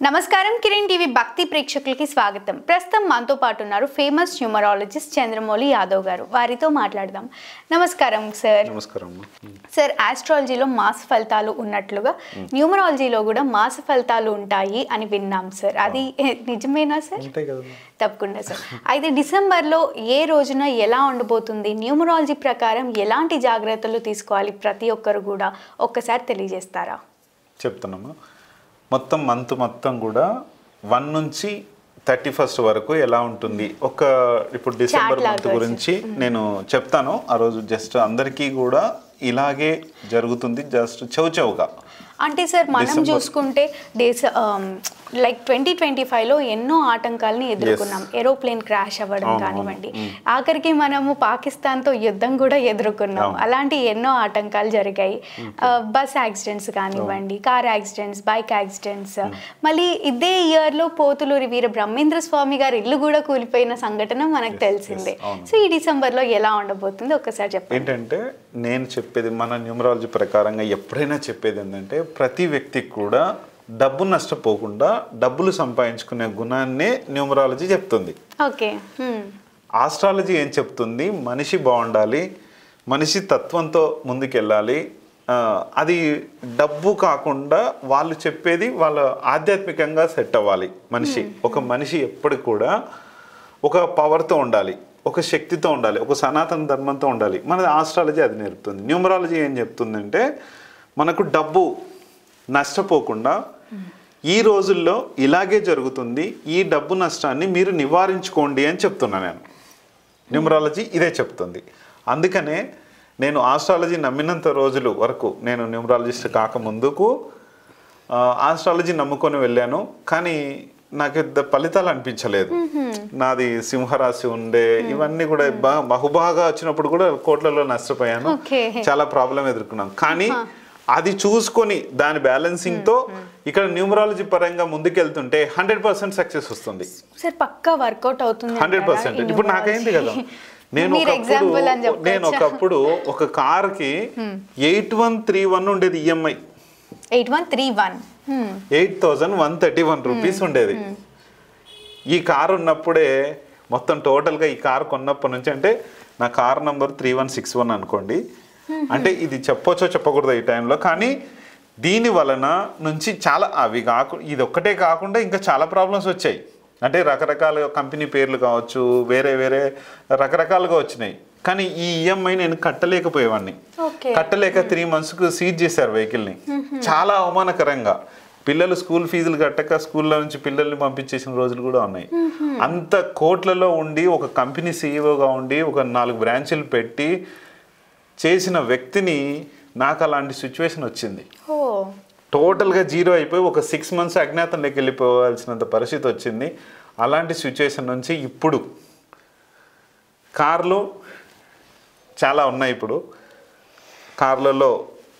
నమస్కారం కిరణ్ టీవీ భక్తి ప్రేక్షకులకి స్వాగతం. ప్రస్తుతం మనతో పాటు ఉన్నారు ఫేమస్ న్యూమరాలజిస్ట్ చంద్రమౌళి యాదవ్ గారు. వారితో మాట్లాడదాం. నమస్కారం సార్. నమస్కారం సార్, ఆస్ట్రాలజీలో మాస ఫలితాలు ఉన్నట్లుగా న్యూమరాలజీలో కూడా మాస ఫలితాలు ఉంటాయి అని విన్నాం సార్. అది నిజమేనా సార్? తప్పకుండా సార్. అయితే డిసెంబర్లో ఏ రోజున ఎలా ఉండబోతుంది, న్యూమరాలజీ ప్రకారం ఎలాంటి జాగ్రత్తలు తీసుకోవాలి ప్రతి ఒక్కరు కూడా ఒక్కసారి తెలియజేస్తారా? చెప్తున్నాము. మంత్ మొత్తం కూడా 1 నుంచి 31st వరకు ఎలా ఉంటుంది, ఇప్పుడు డిసెంబర్ మంత్ గురించి నేను చెప్తాను. ఆ రోజు జస్ట్ అందరికీ కూడా ఇలాగే జరుగుతుంది, జస్ట్ చౌచౌగా. అంటే సార్ మనం చూసుకుంటే లైక్ 2025లో ఎన్నో ఆటంకాలని ఎదుర్కొన్నాం. ఏరోప్లేన్ క్రాష్ అవ్వడం కానివ్వండి, ఆఖరికి మనము పాకిస్తాన్తో యుద్ధం కూడా ఎదుర్కొన్నాం. అలాంటి ఎన్నో ఆటంకాలు జరిగాయి. బస్ యాక్సిడెంట్స్ కానివ్వండి, కార్ యాక్సిడెంట్స్, బైక్ యాక్సిడెంట్స్. మళ్ళీ ఇదే ఇయర్లో పోతులూరి వీర బ్రహ్మేంద్ర స్వామి గారి ఇల్లు కూడా కూలిపోయిన సంఘటన మనకు తెలిసిందే. సో ఈ డిసెంబర్లో ఎలా ఉండబోతుంది ఒక్కసారి చెప్పండి. ఏంటంటే నేను చెప్పేది మన న్యూమరాలజీ ప్రకారంగా ఎప్పుడైనా చెప్పేది ఏంటంటే, ప్రతి వ్యక్తికి కూడా డబ్బు నష్టపోకుండా డబ్బులు సంపాదించుకునే గుణాన్ని న్యూమరాలజీ చెప్తుంది. ఓకే. ఆస్ట్రాలజీ ఏం చెప్తుంది? మనిషి బాగుండాలి, మనిషి తత్వంతో ముందుకెళ్ళాలి. అది డబ్బు కాకుండా వాళ్ళు చెప్పేది వాళ్ళ ఆధ్యాత్మికంగా సెట్ అవ్వాలి. ఒక మనిషి ఎప్పుడు కూడా ఒక పవర్తో ఉండాలి, ఒక శక్తితో ఉండాలి, ఒక సనాతన ధర్మంతో ఉండాలి. మన ఆస్ట్రాలజీ అది నేర్పుతుంది. న్యూమరాలజీ ఏం చెప్తుందంటే, మనకు డబ్బు నష్టపోకుండా ఈ రోజుల్లో ఇలాగే జరుగుతుంది, ఈ డబ్బు నష్టాన్ని మీరు నివారించుకోండి అని చెప్తున్నా నేను. న్యూమరాలజీ ఇదే చెప్తుంది. అందుకనే నేను ఆస్ట్రాలజీ నమ్మినంత రోజులు వరకు, నేను న్యూమరాలజిస్ట్ కాకముందుకు ఆస్ట్రాలజీ నమ్ముకొని వెళ్ళాను. కానీ నాకు ఫలితాలు అనిపించలేదు. నాది సింహరాశి ఉండే, ఇవన్నీ కూడా బహుబాగా వచ్చినప్పుడు కూడా కోట్లలో నష్టపోయాను, చాలా ప్రాబ్లం ఎదుర్కొన్నాను. కానీ అది చూసుకొని దాని బ్యాలెన్సింగ్తో ఇక్కడ న్యూమరాలజీ పరంగా ముందుకెళ్తుంటే 100% సక్సెస్ వస్తుంది. సార్ పక్కా వర్కౌట్ అవుతుంది 100%. ఇప్పుడు నాకైంది కదా, నేను ఒకప్పుడు ఒక కార్కి 8131 ఉండేది ఈఎంఐ. 8131 రూపీస్ ఉండేది. ఈ కారు ఉన్నప్పుడే మొత్తం టోటల్గా ఈ కారు కొన్నప్పటి నుంచి, అంటే నా కార్ నంబర్ 3161 అనుకోండి. అంటే ఇది చెప్పొచ్చో చెప్పకూడదు ఈ టైంలో, కానీ దీని వలన నుంచి చాలా ఇది ఒక్కటే కాకుండా ఇంకా చాలా ప్రాబ్లమ్స్ వచ్చాయి. అంటే రకరకాల కంపెనీ పేర్లు కావచ్చు, వేరే వేరే రకరకాలుగా వచ్చినాయి. కానీ ఈ ఈఎంఐ నేను కట్టలేకపోయేవాడిని. కట్టలేక 3 monthsకు సీజ్ చేశారు వెహికల్ని, చాలా అవమానకరంగా. పిల్లలు స్కూల్ ఫీజులు కట్టక స్కూల్లో నుంచి పిల్లల్ని పంపించేసిన రోజులు కూడా ఉన్నాయి. అంత కోట్లలో ఉండి ఒక కంపెనీ సీఈఓగా ఉండి ఒక 4 బ్రాంచీలు పెట్టి చేసిన వ్యక్తిని నాకు అలాంటి సిచ్యువేషన్ వచ్చింది. టోటల్గా జీరో అయిపోయి ఒక 6 months అజ్ఞాతంలోకి వెళ్ళిపోవాల్సినంత పరిస్థితి వచ్చింది. అలాంటి సిచ్యువేషన్ నుంచి ఇప్పుడు కార్లు చాలా ఉన్నాయి. ఇప్పుడు కార్లలో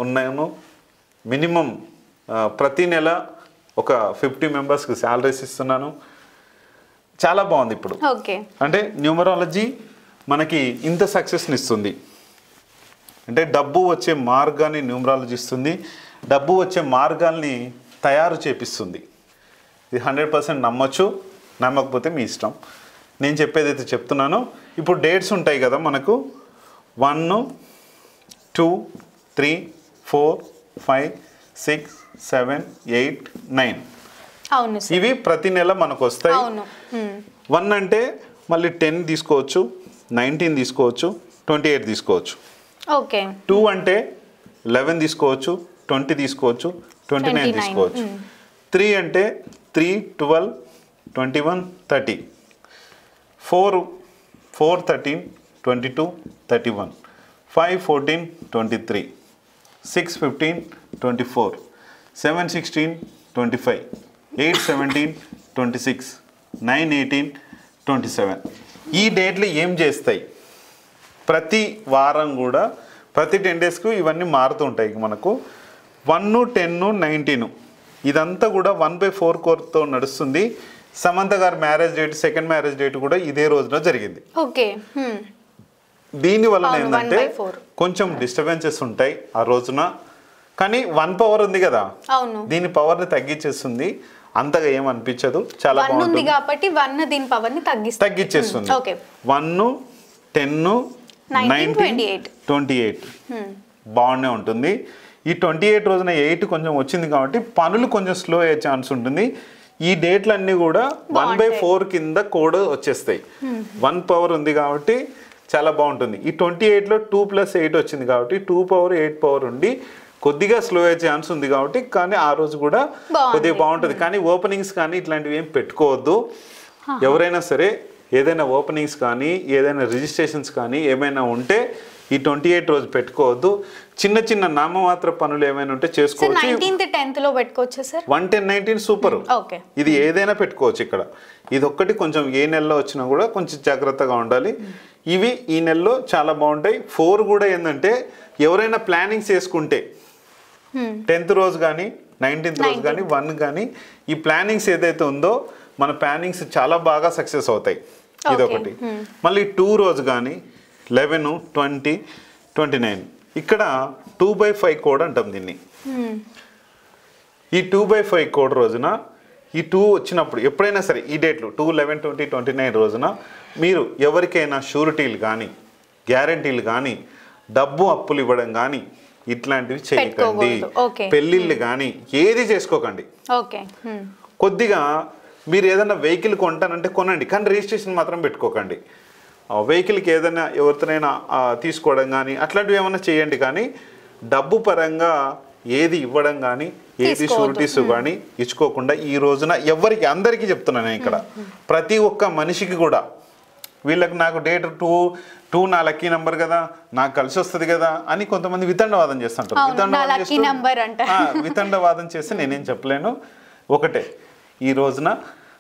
ఉన్నాను. మినిమం ప్రతి నెల ఒక 50 మెంబర్స్కి శాలరీస్ ఇస్తున్నాను. చాలా బాగుంది ఇప్పుడు. అంటే న్యూమరాలజీ మనకి ఇంత సక్సెస్ని ఇస్తుంది. అంటే డబ్బు వచ్చే మార్గాన్ని న్యూమరాలజీ ఇస్తుంది, డబ్బు వచ్చే మార్గాల్ని తయారు చేపిస్తుంది. ఇది 100% నమ్మొచ్చు, నమ్మకపోతే మీ ఇష్టం. నేను చెప్పేదైతే చెప్తున్నానో, ఇప్పుడు డేట్స్ ఉంటాయి కదా మనకు, 1, 2, 3, 4, 5, 6, 7, 8, 9. ఇవి ప్రతి నెల మనకు వస్తాయి. 1 అంటే మళ్ళీ 10 తీసుకోవచ్చు, 19 తీసుకోవచ్చు, 28 తీసుకోవచ్చు. 2 అంటే 11 తీసుకోవచ్చు, 20 తీసుకోవచ్చు, 29 తీసుకోవచ్చు. 3 అంటే 3, 12, 21, 30. 4, 13, 22, 31. 5, 14, 23. 6, 15, 24. 7, 16, 25. 8, 17, 26. 9, 18, 27. ఈ డేట్లు ఏం చేస్తాయి? ప్రతి వారం కూడా ప్రతి 10 daysకు ఇవన్నీ మారుతూ ఉంటాయి. మనకు 1, 10, 19 ఇదంతా కూడా 1/4 కోర్తో నడుస్తుంది. సమంత గారి marriage date, second marriage date కూడా ఇదే రోజున జరిగింది. దీని వలన ఏంటంటే కొంచెం డిస్టర్బెన్సెస్ ఉంటాయి ఆ రోజున. కానీ 1 పవర్ ఉంది కదా, దీని పవర్ని తగ్గించేస్తుంది. అంతగా ఏం అనిపించదు, చాలా బాగుంటుంది కాబట్టి 1 దీని పవర్ ని తగ్గించేస్తుంది. 1, 10, 19, 28 బాగానే ఉంటుంది. ఈ 28 రోజున 8 కొంచెం వచ్చింది కాబట్టి పనులు కొంచెం స్లో అయ్యే ఛాన్స్ ఉంటుంది. ఈ డేట్లన్నీ కూడా 1/4 కింద కోడ్ వచ్చేస్తాయి. 1 పవర్ ఉంది కాబట్టి చాలా బాగుంటుంది. ఈ 28లో 2 + 8 వచ్చింది కాబట్టి 2 పవర్ 8 పవర్ ఉండి కొద్దిగా స్లో అయ్యే ఛాన్స్ ఉంది కాబట్టి, కానీ ఆ రోజు కూడా కొద్దిగా బాగుంటుంది. కానీ ఓపెనింగ్స్ కానీ ఇట్లాంటివి ఏం పెట్టుకోవద్దు. ఎవరైనా సరే ఏదైనా ఓపెనింగ్స్ కానీ ఏదైనా రిజిస్ట్రేషన్స్ కానీ ఏమైనా ఉంటే ఈ 28 రోజు పెట్టుకోవద్దు. చిన్న చిన్న నామమాత్ర పనులు ఏమైనా ఉంటే చేసుకోవచ్చు. 19th 10th లో పెట్టుకోవచ్చు సార్. 1, 10, 19 సూపర్. ఇది ఏదైనా పెట్టుకోవచ్చు. ఇక్కడ ఇది ఒక్కటి కొంచెం ఏ నెలలో వచ్చినా కూడా కొంచెం జాగ్రత్తగా ఉండాలి. ఇవి ఈ నెలలో చాలా బాగుంటాయి. 4 కూడా ఏంటంటే ఎవరైనా ప్లానింగ్స్ చేసుకుంటే 10th రోజు కానీ 19th రోజు కానీ 1 కానీ ఈ ప్లానింగ్స్ ఏదైతే ఉందో మన ప్లానింగ్స్ చాలా బాగా సక్సెస్ అవుతాయి. ఇదొకటి. మళ్ళీ 2 రోజు కానీ 11, 20, 29 ఇక్కడ 2/5 కోడ్ అంటాం దీన్ని. ఈ 2/5 కోడ్ రోజున ఈ 2 వచ్చినప్పుడు ఎప్పుడైనా సరే ఈ డేట్లు 2, 11, 20, 29 రోజున మీరు ఎవరికైనా షూరిటీలు కానీ గ్యారంటీలు కానీ డబ్బు అప్పులు ఇవ్వడం కానీ ఇట్లాంటివి చేయకండి. పెళ్ళిళ్ళు కానీ ఏది చేసుకోకండి. కొద్దిగా మీరు ఏదైనా వెహికల్ కొంటానంటే కొనండి, కానీ రిజిస్ట్రేషన్ మాత్రం పెట్టుకోకండి. వెహికల్కి ఏదైనా ఎవరితోనైనా తీసుకోవడం కానీ అట్లాంటివి ఏమైనా చేయండి. కానీ డబ్బు పరంగా ఏది ఇవ్వడం కానీ ఏది షూరిటీస్ కానీ ఇచ్చుకోకుండా ఈ రోజున ఎవరికి అందరికీ చెప్తున్నాను ఇక్కడ ప్రతి ఒక్క మనిషికి కూడా వీళ్ళకి నాకు డేట్ 2 నా లక్కీ నెంబర్ కదా, నాకు కలిసి వస్తుంది కదా అని కొంతమంది వితండవాదం చేస్తుంటారు. వితండవాదం చేస్తే నేనేం చెప్పలేను. ఒకటే, ఈ రోజున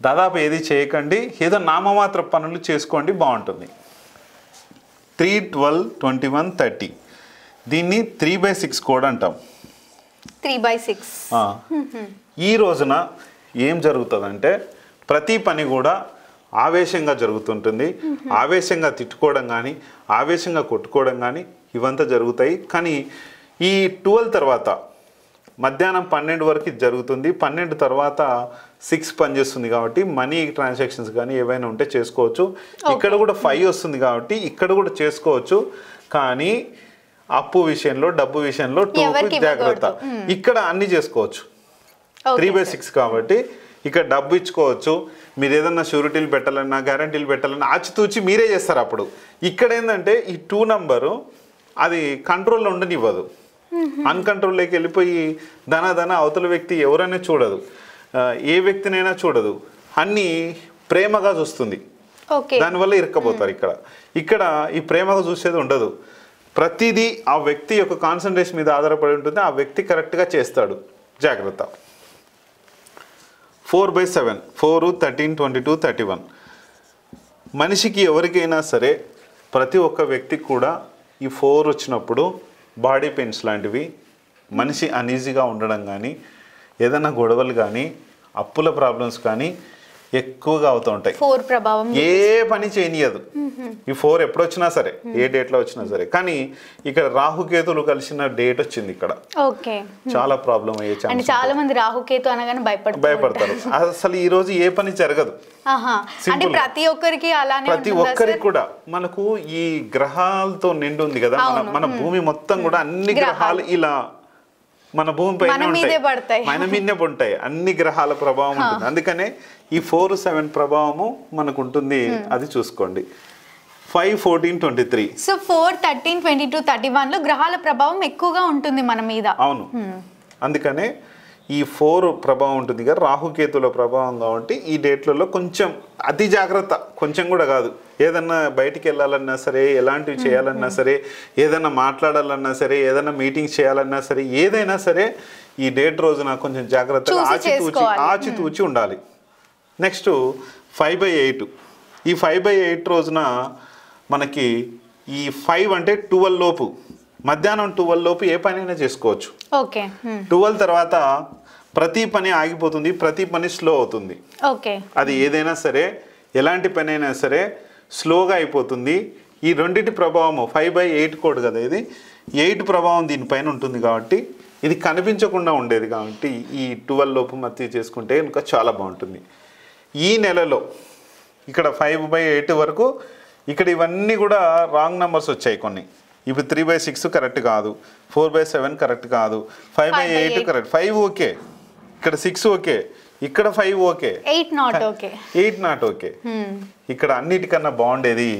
దాదాపు ఏది చేయకండి, ఏదో నామమాత్ర పనులు చేసుకోండి, బాగుంటుంది. 3, 12, 21, 30 దీన్ని 3/6 కోడ్ అంటాం. 3/6 ఈ రోజున ఏం జరుగుతుందంటే ప్రతి పని కూడా ఆవేశంగా జరుగుతుంటుంది. ఆవేశంగా తిట్టుకోవడం కానీ ఆవేశంగా కొట్టుకోవడం కానీ ఇవంతా జరుగుతాయి. కానీ ఈ 12 తర్వాత మధ్యాహ్నం 12 వరకు జరుగుతుంది. 12 తర్వాత 6 పనిచేస్తుంది కాబట్టి మనీ ట్రాన్సాక్షన్స్ కానీ ఏవైనా ఉంటే చేసుకోవచ్చు. ఇక్కడ కూడా 5 వస్తుంది కాబట్టి ఇక్కడ కూడా చేసుకోవచ్చు. కానీ అప్పు విషయంలో డబ్బు విషయంలో 2 జాగ్రత్త. ఇక్కడ అన్ని చేసుకోవచ్చు. 3/6 కాబట్టి ఇక్కడ డబ్బు ఇచ్చుకోవచ్చు. మీరు ఏదన్నా షూరిటీలు పెట్టాలన్నా గ్యారంటీలు పెట్టాలన్నా ఆచితూచి మీరే చేస్తారు. అప్పుడు ఇక్కడ ఏంటంటే ఈ 2 నంబరు అది కంట్రోల్లో ఉండనివ్వదు. అన్కంట్రోల్లోకి వెళ్ళిపోయి ధన అవతల వ్యక్తి ఎవరైనా చూడదు, ఏ వ్యక్తినైనా చూడదు, అన్నీ ప్రేమగా చూస్తుంది. దానివల్ల ఇరుక్కపోతారు. ఇక్కడ ఈ ప్రేమగా చూసేది ఉండదు. ప్రతిదీ ఆ వ్యక్తి యొక్క కాన్సన్ట్రేషన్ మీద ఆధారపడి ఉంటుంది. ఆ వ్యక్తి కరెక్ట్గా చేస్తాడు. జాగ్రత్త. 4/7 4, 13, 22, 31 మనిషికి ఎవరికైనా సరే ప్రతి ఒక్క వ్యక్తికి కూడా ఈ 4 వచ్చినప్పుడు బాడీ పెయిన్స్ లాంటివి, మనిషి అనీజీగా ఉండడం కానీ ఏదైనా గొడవలు కానీ అప్పుల ప్రాబ్లమ్స్ కానీ ఎక్కువగా అవుతూ ఉంటాయి. 4 ప్రభావం ఏ పని చేయనియదు. ఈ 4 ఎప్పుడు వచ్చినా సరే ఏ డేట్లో వచ్చినా సరే. కానీ ఇక్కడ రాహుకేతులు కలిసిన డేట్ వచ్చింది. ఇక్కడ చాలా ప్రాబ్లం అయ్యే ఛాన్స్. చాలా మంది రాహుకేతు అనగానే భయపడతారు. అసలు ఈ రోజు ఏ పని జరగదు. ప్రతి ఒక్కరికి అలానే ప్రతి ఒక్కరికి కూడా మనకు ఈ గ్రహాలతో నిండి ఉంది కదా. మన భూమి మొత్తం కూడా అన్ని గ్రహాలు ఇలా మన భూమిపై మన మీదనే ఉంటాయి. అన్ని గ్రహాల ప్రభావం ఉంటుంది. అందుకనే ఈ 4, 7 ప్రభావము మనకు ఉంటుంది. అది చూసుకోండి. 5, 14, 23 సో 4, 13, 22, 31 లో గ్రహాల ప్రభావం ఎక్కువగా ఉంటుంది మన మీద. అవును. అందుకనే ఈ 4 ప్రభావం ఉంటుంది కదా, రాహుకేతుల ప్రభావం. కాబట్టి ఈ డేట్లలో కొంచెం అతి జాగ్రత్త. కొంచెం కూడా కాదు. ఏదన్నా బయటికి వెళ్ళాలన్నా సరే, ఎలాంటివి చేయాలన్నా సరే, ఏదైనా మాట్లాడాలన్నా సరే, ఏదైనా మీటింగ్స్ చేయాలన్నా సరే, ఏదైనా సరే ఈ డేట్ రోజున కొంచెం జాగ్రత్తగా ఆచితూచి ఉండాలి. నెక్స్ట్ 5/8 ఈ 5/8 రోజున మనకి ఈ 5 అంటే 12 లోపు, మధ్యాహ్నం 12 లోపు ఏ పనైనా చేసుకోవచ్చు. 12 తర్వాత ప్రతి పని ఆగిపోతుంది, ప్రతి పని స్లో అవుతుంది. అది ఏదైనా సరే, ఎలాంటి పని అయినా సరే స్లోగా అయిపోతుంది. ఈ రెండింటి ప్రభావము 5/8 కోడ్ కదా ఇది. 8 ప్రభావం దీనిపైన ఉంటుంది కాబట్టి ఇది కనిపించకుండా ఉండేది కాబట్టి ఈ 12 లోపు మత్తి చేసుకుంటే ఇంకా చాలా బాగుంటుంది. ఈ నెలలో ఇక్కడ 5/8 వరకు ఇక్కడ ఇవన్నీ కూడా రాంగ్ నెంబర్స్ వచ్చాయి కొన్ని. ఇప్పుడు 3/6 కరెక్ట్ కాదు, 4/7 కరెక్ట్ కాదు, 5/8 కరెక్ట్. 5 ఓకే, ఇక్కడ 6 ఓకే, ఇక్కడ 5 okay, 8 not okay, 8 not okay. ఇక్కడ అన్నిటికన్నా బాగుండేది.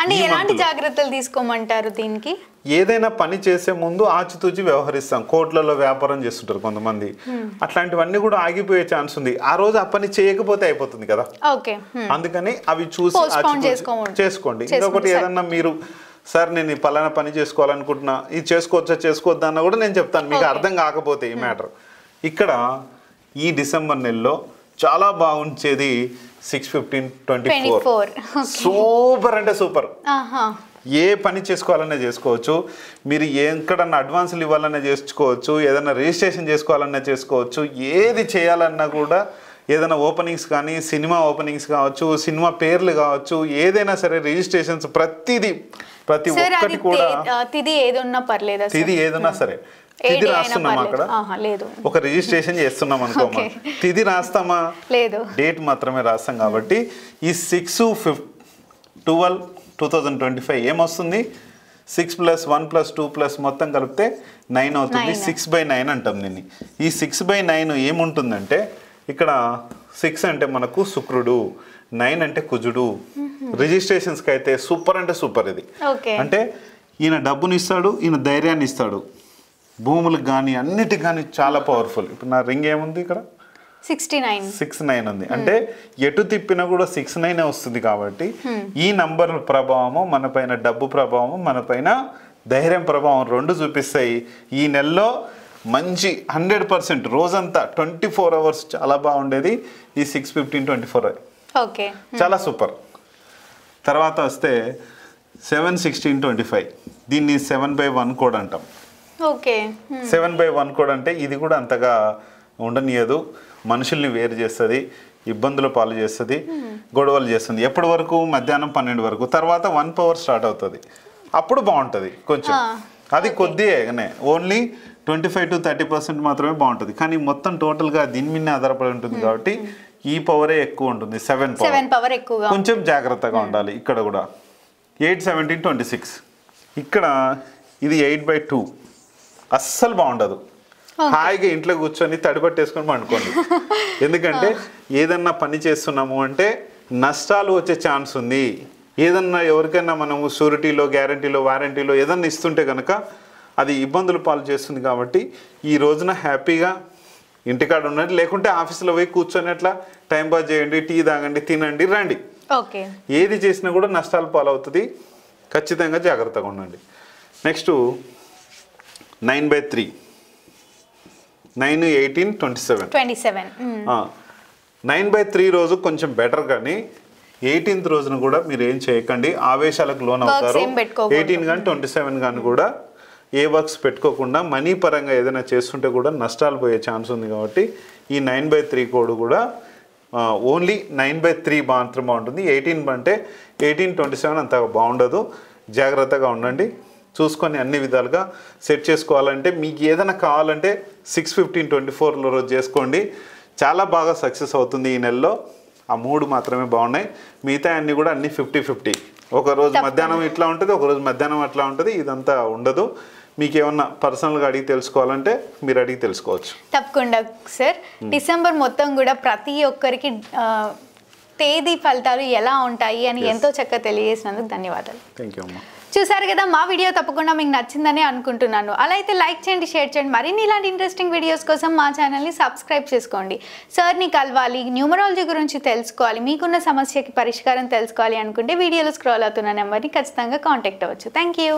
అంటే ఎలాంటి జాగ్రత్తలు తీసుకోమంటారు దీనికి? ఏదైనా పని చేసే ముందు ఆచితూచి వ్యవహరిస్తాం. కోట్లలో వ్యాపారం చేస్తుంటారు కొంతమంది, అట్లాంటివన్నీ కూడా ఆగిపోయే ఛాన్స్ ఉంది. ఆ రోజు ఆ పని చేయకపోతే అయిపోతుంది కదా, అందుకని అవి చూసి చేసుకోండి. ఇంకొకటి ఏదన్నా మీరు సార్ నేను ఈ పలానా పని చేసుకోవాలనుకుంటున్నా, ఇది చేసుకోవద్దా అన్న కూడా నేను చెప్తాను, మీకు అర్థం కాకపోతే ఈ మ్యాటర్. ఇక్కడ ఈ డిసెంబర్ నెలలో చాలా బాగుంచేది 6/15/24. సూపర్ అంటే సూపర్. ఏ పని చేసుకోవాలన్నా చేసుకోవచ్చు, మీరు ఎక్కడన్నా అడ్వాన్సులు ఇవ్వాలన్నా చేసుకోవచ్చు, ఏదైనా రిజిస్ట్రేషన్ చేసుకోవాలన్నా చేసుకోవచ్చు, ఏది చేయాలన్నా కూడా, ఏదైనా ఓపెనింగ్స్ కానీ సినిమా ఓపెనింగ్స్ కావచ్చు, సినిమా పేర్లు కావచ్చు, ఏదైనా సరే రిజిస్ట్రేషన్స్ ప్రతి ఒక్కటి కూడా తిది ఏదున్నా పర్లేదు, తిది ఏదన్నా సరే తిది రాస్తున్నామా అక్కడ, ఒక రిజిస్ట్రేషన్ చేస్తున్నాం అనుకోమా, తిది రాస్తామా లేదు, డేట్ మాత్రమే రాస్తాం. కాబట్టి ఈ 6/12/2025 ఏమొస్తుంది, 6+1+2+ మొత్తం కలిపితే 9 అవుతుంది. 6/9 అంటాం దీన్ని. ఈ 6/9 ఏముంటుందంటే ఇక్కడ 6 అంటే మనకు శుక్రుడు, 9 అంటే కుజుడు. రిజిస్ట్రేషన్స్కి అయితే సూపర్ అంటే సూపర్. ఇది అంటే ఈయన డబ్బుని ఇస్తాడు, ఈయన ధైర్యాన్ని ఇస్తాడు, భూములకు కానీ అన్నిటికి కానీ చాలా పవర్ఫుల్. ఇప్పుడు నా రింగ్ ఏముంది ఇక్కడ 69 ఉంది, అంటే ఎటు తిప్పినా కూడా 69 వస్తుంది. కాబట్టి ఈ నంబర్ ప్రభావము మన పైన, డబ్బు ప్రభావము మన పైన, ధైర్యం ప్రభావం రెండు చూపిస్తాయి. ఈ నెలలో మంచి 100% రోజంతా 24 అవర్స్ చాలా బాగుండేది ఈ 6/15/24. చాలా సూపర్. తర్వాత వస్తే 7/16/25, దీన్ని 7/1 కోడ్ అంటాం. 7/1 కోడ్ అంటే ఇది కూడా అంతగా ఉండనీయదు, మనుషుల్ని వేరు చేస్తుంది, ఇబ్బందుల పాలు చేస్తుంది, గొడవలు చేస్తుంది. ఎప్పటి వరకు? మధ్యాహ్నం 12 వరకు. తర్వాత 1 పవర్ స్టార్ట్ అవుతుంది, అప్పుడు బాగుంటుంది కొంచెం. అది కొద్దిగానే, ఓన్లీ 25 to 30% మాత్రమే బాగుంటుంది. కానీ మొత్తం టోటల్గా దీని మీద ఆధారపడి ఉంటుంది కాబట్టి ఈ పవరే ఎక్కువ ఉంటుంది, 7 పవర్ ఎక్కువ. కొంచెం జాగ్రత్తగా ఉండాలి. ఇక్కడ కూడా 8/17/26, ఇక్కడ ఇది 8/2, అస్సలు బాగుండదు. హాయిగా ఇంట్లో కూర్చొని తడిపట్టేసుకొని పండుకోండి. ఎందుకంటే ఏదన్నా పని చేస్తున్నాము అంటే నష్టాలు వచ్చే ఛాన్స్ ఉంది. ఏదన్నా ఎవరికైనా మనము షూరిటీలో, గ్యారంటీలో, వారంటీలో ఏదన్నా ఇస్తుంటే కనుక అది ఇబ్బందులు పాలు చేస్తుంది. కాబట్టి ఈ రోజున హ్యాపీగా ఇంటికాడ ఉండండి, లేకుంటే ఆఫీస్లో పోయి కూర్చొని అట్లా టైంపాస్ చేయండి, టీ తాగండి, తినండి, రండి. ఏది చేసినా కూడా నష్టాలు పాలవుతుంది, ఖచ్చితంగా జాగ్రత్తగా ఉండండి. నెక్స్ట్ 9/3, 9/18/27. 9/3 రోజు కొంచెం బెటర్, కానీ 18th రోజున కూడా మీరు ఏం చేయకండి, ఆవేశాలకు లోన్ అవుతారు. 18 కానీ 27 కానీ కూడా ఏ వర్క్స్ పెట్టుకోకుండా మనీ పరంగా ఏదైనా చేస్తుంటే కూడా నష్టాలు పోయే ఛాన్స్ ఉంది. కాబట్టి ఈ 9/3 కోడ్ కూడా ఓన్లీ 9/3 మాత్రమే ఉంటుంది. 18 అంటే 18/27 అంత బాగుండదు. జాగ్రత్తగా ఉండండి, చూసుకొని అన్ని విధాలుగా సెట్ చేసుకోవాలంటే మీకు ఏదైనా కావాలంటే 6/15/24 రోజు చేసుకోండి, చాలా బాగా సక్సెస్ అవుతుంది ఈ నెలలో. ఆ 3 మాత్రమే బాగున్నాయి, మిగతా అన్నీ కూడా అన్ని 50-50. ఒకరోజు మధ్యాహ్నం ఇట్లా ఉంటుంది, ఒకరోజు మధ్యాహ్నం అట్లా ఉంటుంది, ఇదంతా ఉండదు. మీకు ఏమన్నా పర్సనల్గా అడిగి తెలుసుకోవాలంటే మీరు అడిగి తెలుసుకోవచ్చు. తప్పకుండా సార్. డిసెంబర్ మొత్తం కూడా ప్రతి ఒక్కరికి తేదీ ఫలితాలు ఎలా ఉంటాయి అని ఎంతో చక్కగా తెలియజేసినందుకు ధన్యవాదాలు. థ్యాంక్ యూ అమ్మా. చూసారు కదా, మా వీడియో తప్పకుండా మీకు నచ్చిందని అనుకుంటున్నాను. అలా అయితే లైక్ చేయండి, షేర్ చేయండి. మరిన్ని ఇలాంటి ఇంట్రెస్టింగ్ వీడియోస్ కోసం మా ఛానల్ని సబ్స్క్రైబ్ చేసుకోండి. సార్ని కలవాలి, న్యూమరాలజీ గురించి తెలుసుకోవాలి, మీకున్న సమస్యకి పరిష్కారం తెలుసుకోవాలి అనుకుంటే వీడియోలో స్క్రోల్ అవుతున్న నెంబర్ని ఖచ్చితంగా కాంటాక్ట్ అవ్వచ్చు. Thank you.